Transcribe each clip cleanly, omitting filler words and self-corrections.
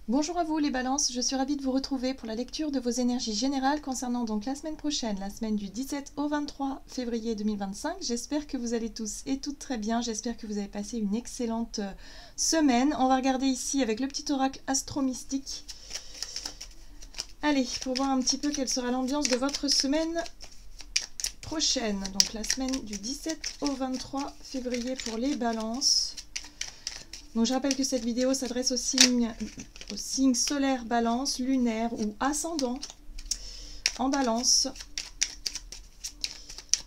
Bonjour à vous les balances, je suis ravie de vous retrouver pour la lecture de vos énergies générales concernant donc la semaine prochaine, la semaine du 17 au 23 février 2025. J'espère que vous allez tous et toutes très bien, j'espère que vous avez passé une excellente semaine. On va regarder ici avec le petit oracle astro-mystique. Allez, pour voir un petit peu quelle sera l'ambiance de votre semaine prochaine, donc la semaine du 17 au 23 février pour les balances. Donc je rappelle que cette vidéo s'adresse aux signes solaires balance, lunaire ou ascendant en balance.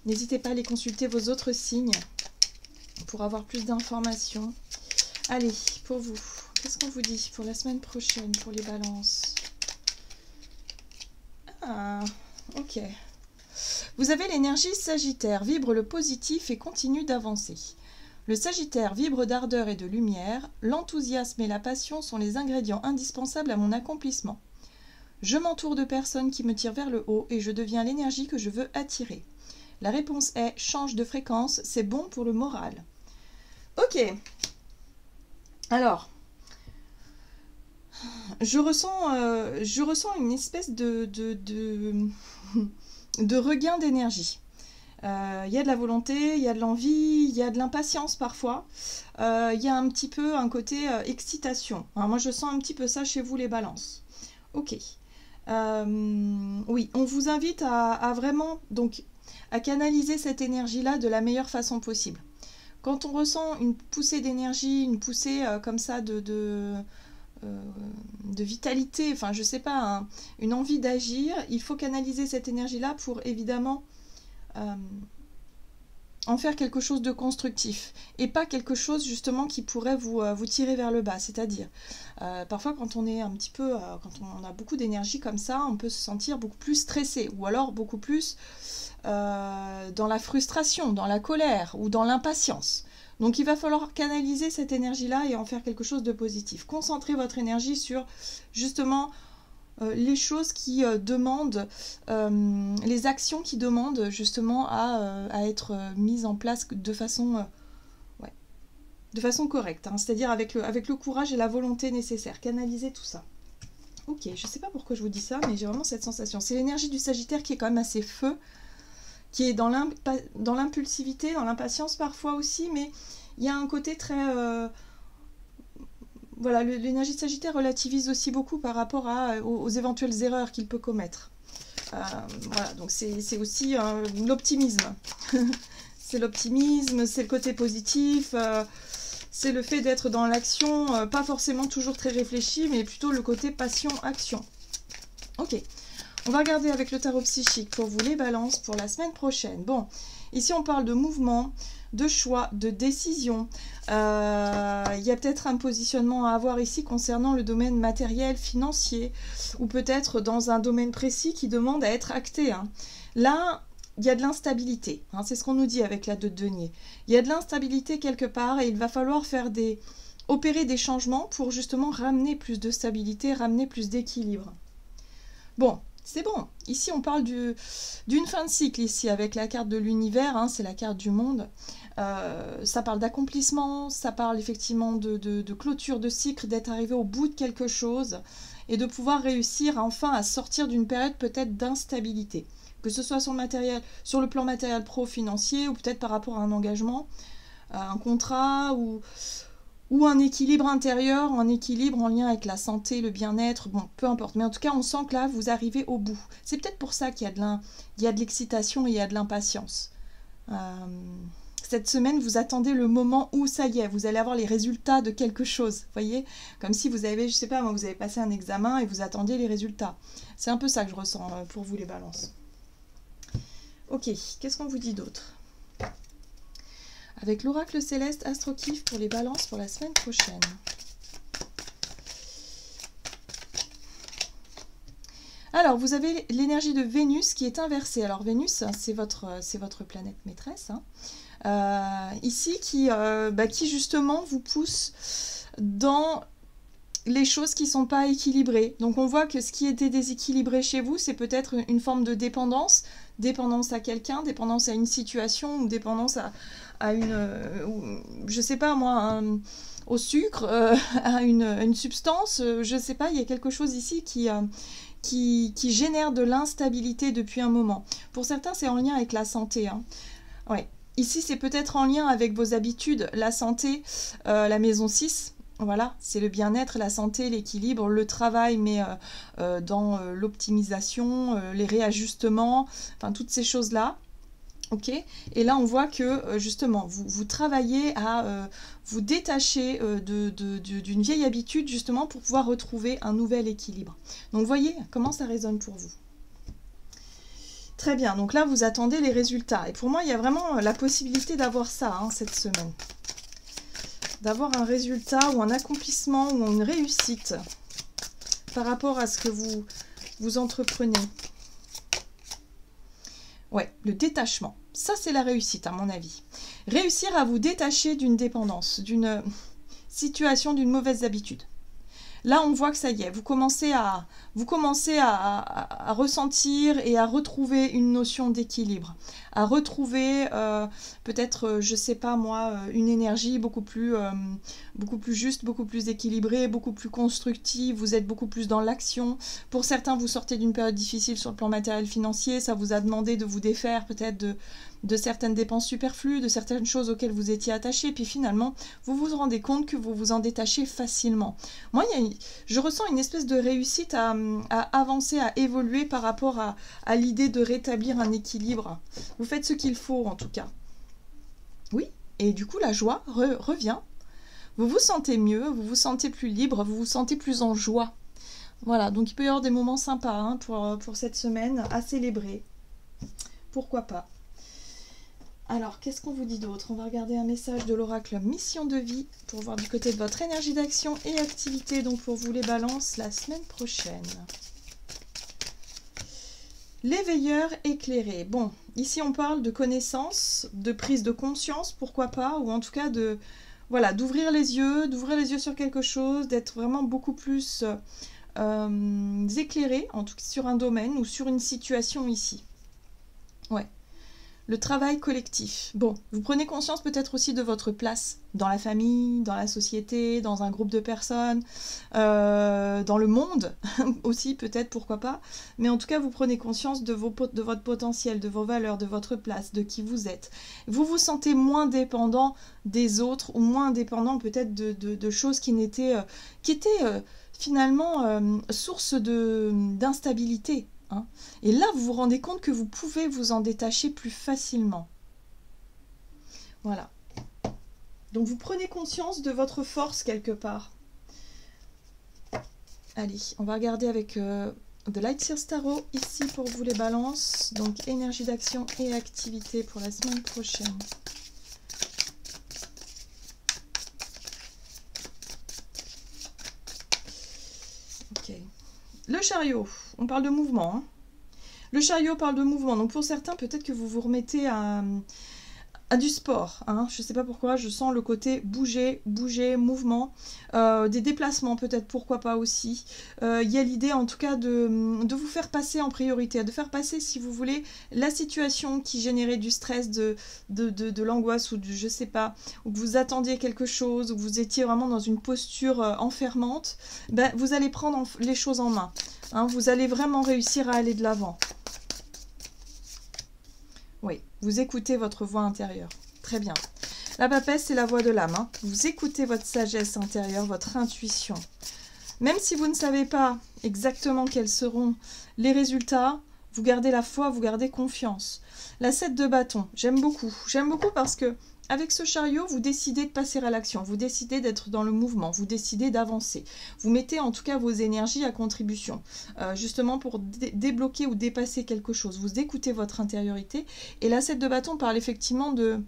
N'hésitez pas à aller consulter vos autres signes pour avoir plus d'informations. Allez, pour vous, qu'est-ce qu'on vous dit pour la semaine prochaine pour les balances? Ah, ok. Vous avez l'énergie Sagittaire, vibre le positif et continue d'avancer. Le Sagittaire vibre d'ardeur et de lumière, l'enthousiasme et la passion sont les ingrédients indispensables à mon accomplissement. Je m'entoure de personnes qui me tirent vers le haut et je deviens l'énergie que je veux attirer. La réponse est « change de fréquence, c'est bon pour le moral ». Ok. Alors, je ressens une espèce de regain d'énergie. Il y a de la volonté, il y a de l'envie, il y a de l'impatience parfois. Il y a un petit peu un côté excitation. Alors moi je sens un petit peu ça chez vous les balances. Ok. Oui, on vous invite à vraiment donc à canaliser cette énergie-là de la meilleure façon possible. Quand on ressent une poussée d'énergie, une poussée comme ça de vitalité, enfin je sais pas, hein, une envie d'agir, il faut canaliser cette énergie-là pour évidemment en faire quelque chose de constructif et pas quelque chose justement qui pourrait vous tirer vers le bas. C'est-à-dire parfois quand on est un petit peu quand on a beaucoup d'énergie comme ça, on peut se sentir beaucoup plus stressé ou alors beaucoup plus dans la frustration, dans la colère ou dans l'impatience. Donc il va falloir canaliser cette énergie-là et en faire quelque chose de positif. Concentrez votre énergie sur justement les choses qui demandent, les actions qui demandent justement à être mises en place de façon correcte, hein, c'est-à-dire avec le courage et la volonté nécessaires. Canaliser tout ça. Ok, je sais pas pourquoi je vous dis ça, mais j'ai vraiment cette sensation. C'est l'énergie du Sagittaire qui est quand même assez feu, qui est dans l'impulsivité, dans l'impatience parfois aussi, mais il y a un côté très... voilà, l'énergie de Sagittaire relativise aussi beaucoup par rapport aux éventuelles erreurs qu'il peut commettre. Voilà, donc c'est aussi l'optimisme. C'est l'optimisme, c'est le côté positif, c'est le fait d'être dans l'action, pas forcément toujours très réfléchi, mais plutôt le côté passion-action. Ok, on va regarder avec le tarot psychique pour vous les balances pour la semaine prochaine. Bon, ici on parle de mouvement, de choix, de décision. Il y a peut-être un positionnement à avoir ici concernant le domaine matériel, financier, ou peut-être dans un domaine précis qui demande à être acté. Hein. Là, il y a de l'instabilité. Hein, c'est ce qu'on nous dit avec la 2 de denier. Il y a de l'instabilité quelque part et il va falloir opérer des changements pour justement ramener plus de stabilité, ramener plus d'équilibre. Bon, c'est bon. Ici, on parle d'une fin de cycle, ici, avec la carte de l'univers, hein, c'est la carte du monde. Ça parle d'accomplissement, ça parle effectivement de clôture de cycle, d'être arrivé au bout de quelque chose et de pouvoir réussir enfin à sortir d'une période peut-être d'instabilité. Que ce soit sur le plan matériel pro-financier ou peut-être par rapport à un engagement, un contrat ou un équilibre intérieur, un équilibre en lien avec la santé, le bien-être, bon, peu importe. Mais en tout cas, on sent que là, vous arrivez au bout. C'est peut-être pour ça qu'il y a de l'excitation et il y a de l'impatience. Cette semaine, vous attendez le moment où, ça y est, vous allez avoir les résultats de quelque chose, vous voyez? Comme si vous avez, je sais pas, moi, vous avez passé un examen et vous attendiez les résultats. C'est un peu ça que je ressens pour vous, les balances. Ok, qu'est-ce qu'on vous dit d'autre? Avec l'oracle céleste Astro-Kiff pour les balances pour la semaine prochaine. Alors, vous avez l'énergie de Vénus qui est inversée. Alors, Vénus, c'est votre planète maîtresse. Hein. Ici, qui justement vous pousse dans les choses qui ne sont pas équilibrées. Donc, on voit que ce qui était déséquilibré chez vous, c'est peut-être une forme de dépendance. Dépendance à quelqu'un, dépendance à une situation ou dépendance à une... je sais pas moi... au sucre, à une substance, je ne sais pas, il y a quelque chose ici qui génère de l'instabilité depuis un moment. Pour certains, c'est en lien avec la santé. Hein. Ouais. Ici, c'est peut-être en lien avec vos habitudes, la santé, la maison 6. Voilà, c'est le bien-être, la santé, l'équilibre, le travail, mais dans l'optimisation, les réajustements, enfin toutes ces choses-là. Ok, et là on voit que justement vous travaillez à vous détacher d'une vieille habitude justement pour pouvoir retrouver un nouvel équilibre. Donc voyez comment ça résonne pour vous. Très bien, donc là vous attendez les résultats. Et pour moi il y a vraiment la possibilité d'avoir ça hein, cette semaine. D'avoir un résultat ou un accomplissement ou une réussite par rapport à ce que vous entreprenez. Ouais, le détachement. Ça, c'est la réussite, à mon avis. Réussir à vous détacher d'une dépendance, d'une situation, d'une mauvaise habitude. Là, on voit que ça y est, vous commencez à ressentir et à retrouver une notion d'équilibre, à retrouver peut-être, je sais pas moi, une énergie beaucoup plus juste, beaucoup plus équilibrée, beaucoup plus constructive, vous êtes beaucoup plus dans l'action. Pour certains, vous sortez d'une période difficile sur le plan matériel financier, ça vous a demandé de vous défaire peut-être de certaines dépenses superflues, de certaines choses auxquelles vous étiez attaché, puis finalement, vous vous rendez compte que vous vous en détachez facilement. Moi, je ressens une espèce de réussite à avancer, à évoluer par rapport à l'idée de rétablir un équilibre. Vous faites ce qu'il faut, en tout cas. Oui, et du coup, la joie revient. Vous vous sentez mieux, vous vous sentez plus libre, vous vous sentez plus en joie. Voilà, donc il peut y avoir des moments sympas hein, pour cette semaine à célébrer. Pourquoi pas. Alors, qu'est-ce qu'on vous dit d'autre? On va regarder un message de l'oracle Mission de vie pour voir du côté de votre énergie d'action et activité, donc pour vous les balances la semaine prochaine. L'éveilleur éclairé. Bon, ici on parle de connaissance, de prise de conscience, pourquoi pas, ou en tout cas de voilà, d'ouvrir les yeux sur quelque chose, d'être vraiment beaucoup plus éclairé, en tout cas sur un domaine ou sur une situation ici. Ouais. Le travail collectif. Bon, vous prenez conscience peut-être aussi de votre place dans la famille, dans la société, dans un groupe de personnes, dans le monde aussi peut-être, pourquoi pas. Mais en tout cas, vous prenez conscience de votre potentiel, de vos valeurs, de votre place, de qui vous êtes. Vous vous sentez moins dépendant des autres ou moins dépendant peut-être de choses qui étaient finalement source d'instabilité. Hein. Et là, vous vous rendez compte que vous pouvez vous en détacher plus facilement. Voilà. Donc, vous prenez conscience de votre force quelque part. Allez, on va regarder avec The Light Seers Tarot ici pour vous les balances. Donc, énergie d'action et activité pour la semaine prochaine. Ok. Le chariot, on parle de mouvement. Hein. Le chariot parle de mouvement. Donc pour certains, peut-être que vous vous remettez à du sport. Hein. Je ne sais pas pourquoi, je sens le côté bouger, mouvement. Des déplacements peut-être, pourquoi pas aussi. Il y a l'idée en tout cas de vous faire passer en priorité, de faire passer, si vous voulez, la situation qui générait du stress, de l'angoisse ou je ne sais pas, ou que vous attendiez quelque chose, ou que vous étiez vraiment dans une posture enfermante, ben, vous allez prendre les choses en main. Hein. Vous allez vraiment réussir à aller de l'avant. Oui, vous écoutez votre voix intérieure. Très bien. La papesse, c'est la voix de l'âme. Hein. Vous écoutez votre sagesse intérieure, votre intuition. Même si vous ne savez pas exactement quels seront les résultats, vous gardez la foi, vous gardez confiance. La 7 de bâton, j'aime beaucoup. J'aime beaucoup parce que avec ce chariot, vous décidez de passer à l'action, vous décidez d'être dans le mouvement, vous décidez d'avancer. Vous mettez en tout cas vos énergies à contribution, justement pour débloquer ou dépasser quelque chose. Vous écoutez votre intériorité. Et la 7 de bâton parle effectivement de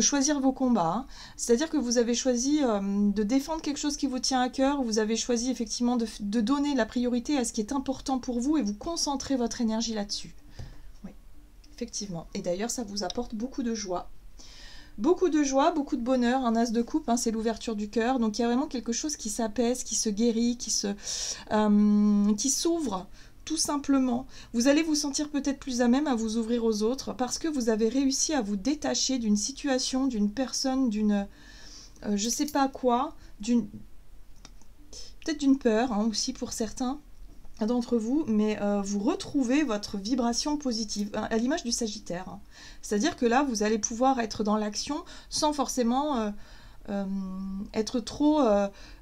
choisir vos combats. Hein. C'est-à-dire que vous avez choisi de défendre quelque chose qui vous tient à cœur, vous avez choisi effectivement de donner la priorité à ce qui est important pour vous et vous concentrez votre énergie là-dessus. Oui, effectivement. Et d'ailleurs, ça vous apporte beaucoup de joie. Beaucoup de joie, beaucoup de bonheur, un as de coupe, hein, c'est l'ouverture du cœur. Donc il y a vraiment quelque chose qui s'apaise, qui se guérit, qui s'ouvre tout simplement. Vous allez vous sentir peut-être plus à même à vous ouvrir aux autres parce que vous avez réussi à vous détacher d'une situation, d'une personne, je sais pas quoi, peut-être d'une peur hein, aussi pour certains d'entre vous, mais vous retrouvez votre vibration positive, à l'image du Sagittaire. Hein. C'est-à-dire que là, vous allez pouvoir être dans l'action sans forcément être trop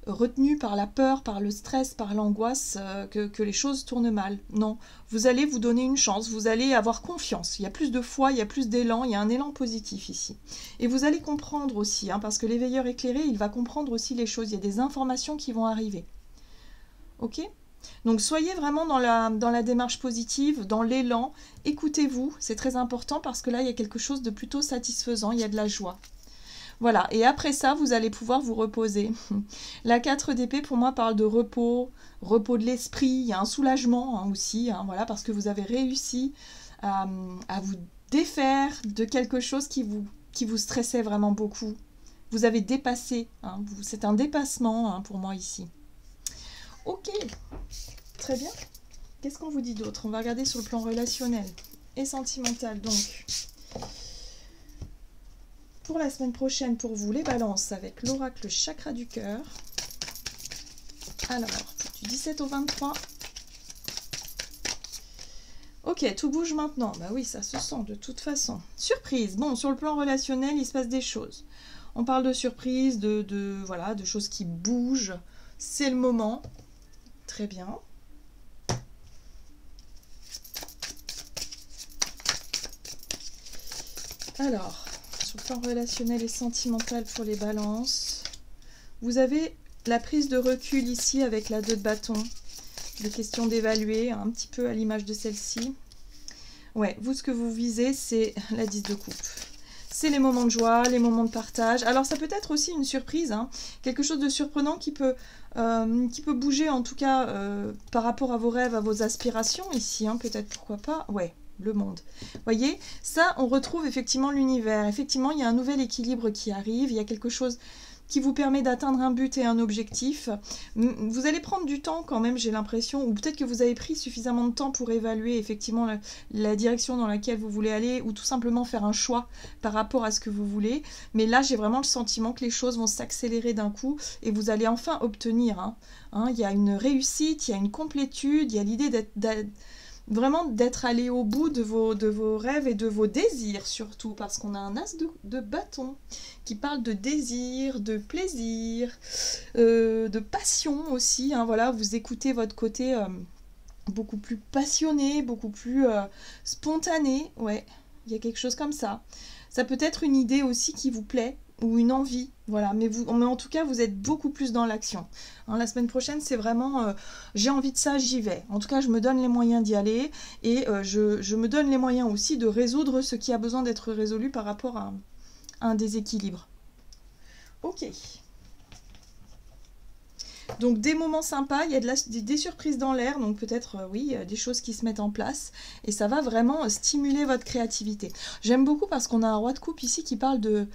retenu par la peur, par le stress, par l'angoisse, que les choses tournent mal. Non, vous allez vous donner une chance, vous allez avoir confiance. Il y a plus de foi, il y a plus d'élan, il y a un élan positif ici. Et vous allez comprendre aussi, hein, parce que l'éveilleur éclairé, il va comprendre aussi les choses. Il y a des informations qui vont arriver. Ok ? Donc soyez vraiment dans la démarche positive, dans l'élan, écoutez-vous, c'est très important parce que là il y a quelque chose de plutôt satisfaisant, il y a de la joie. Voilà, et après ça vous allez pouvoir vous reposer. La 4 d'épée pour moi parle de repos, repos de l'esprit, il y a un soulagement hein, aussi, hein, voilà, parce que vous avez réussi à vous défaire de quelque chose qui vous stressait vraiment beaucoup. Vous avez dépassé, hein, c'est un dépassement hein, pour moi ici. Ok, très bien. Qu'est-ce qu'on vous dit d'autre? On va regarder sur le plan relationnel et sentimental. Donc, pour la semaine prochaine, pour vous, les balances avec l'oracle chakra du cœur. Alors, du 17 au 23. Ok, tout bouge maintenant. Bah oui, ça se sent de toute façon. Surprise. Bon, sur le plan relationnel, il se passe des choses. On parle de surprise, voilà, de choses qui bougent. C'est le moment. Très bien. Alors, sur le plan relationnel et sentimental pour les balances, vous avez la prise de recul ici avec la 2 de bâton. Il est question d'évaluer un petit peu à l'image de celle-ci. Ouais, vous, ce que vous visez, c'est la 10 de coupe. C'est les moments de joie, les moments de partage. Alors ça peut être aussi une surprise, hein, quelque chose de surprenant qui peut bouger en tout cas par rapport à vos rêves, à vos aspirations ici, hein, peut-être pourquoi pas. Ouais, le monde. Voyez, ça on retrouve effectivement l'univers. Effectivement, il y a un nouvel équilibre qui arrive, il y a quelque chose qui vous permet d'atteindre un but et un objectif. Vous allez prendre du temps quand même, j'ai l'impression, ou peut-être que vous avez pris suffisamment de temps pour évaluer effectivement la direction dans laquelle vous voulez aller, ou tout simplement faire un choix par rapport à ce que vous voulez. Mais là, j'ai vraiment le sentiment que les choses vont s'accélérer d'un coup, et vous allez enfin obtenir. Il y a une réussite, il y a une complétude, il y a l'idée vraiment d'être allé au bout de vos rêves et de vos désirs surtout, parce qu'on a un as de bâton qui parle de désir, de plaisir, de passion aussi. Hein, voilà, vous écoutez votre côté beaucoup plus passionné, beaucoup plus spontané. Ouais, il y a quelque chose comme ça. Ça peut être une idée aussi qui vous plaît, ou une envie, voilà, mais en tout cas vous êtes beaucoup plus dans l'action. Hein, la semaine prochaine c'est vraiment j'ai envie de ça, j'y vais. En tout cas je me donne les moyens d'y aller, et je me donne les moyens aussi de résoudre ce qui a besoin d'être résolu par rapport à un déséquilibre. Ok. Donc des moments sympas, il y a des surprises dans l'air, donc peut-être oui, des choses qui se mettent en place, et ça va vraiment stimuler votre créativité. J'aime beaucoup parce qu'on a un roi de coupe ici qui parle de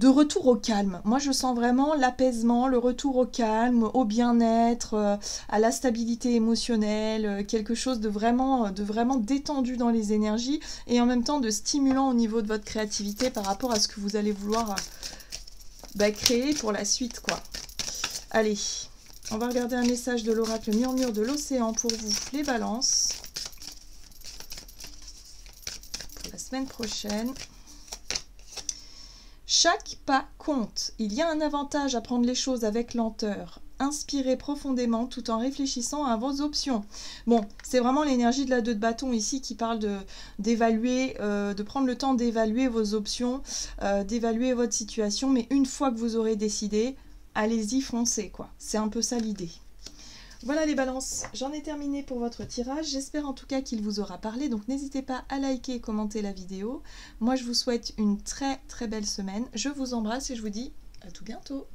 retour au calme. Moi, je sens vraiment l'apaisement, le retour au calme, au bien-être, à la stabilité émotionnelle, quelque chose de vraiment détendu dans les énergies, et en même temps de stimulant au niveau de votre créativité par rapport à ce que vous allez vouloir créer pour la suite, quoi. Allez, on va regarder un message de l'oracle murmure de l'océan pour vous, les balances, pour la semaine prochaine. Chaque pas compte. Il y a un avantage à prendre les choses avec lenteur. Inspirez profondément tout en réfléchissant à vos options. Bon, c'est vraiment l'énergie de la 2 de bâton ici qui parle d'évaluer, de prendre le temps d'évaluer vos options, d'évaluer votre situation. Mais une fois que vous aurez décidé, allez-y, foncez, quoi. C'est un peu ça l'idée. Voilà les balances, j'en ai terminé pour votre tirage. J'espère en tout cas qu'il vous aura parlé. Donc n'hésitez pas à liker et commenter la vidéo. Moi je vous souhaite une très très belle semaine. Je vous embrasse et je vous dis à tout bientôt.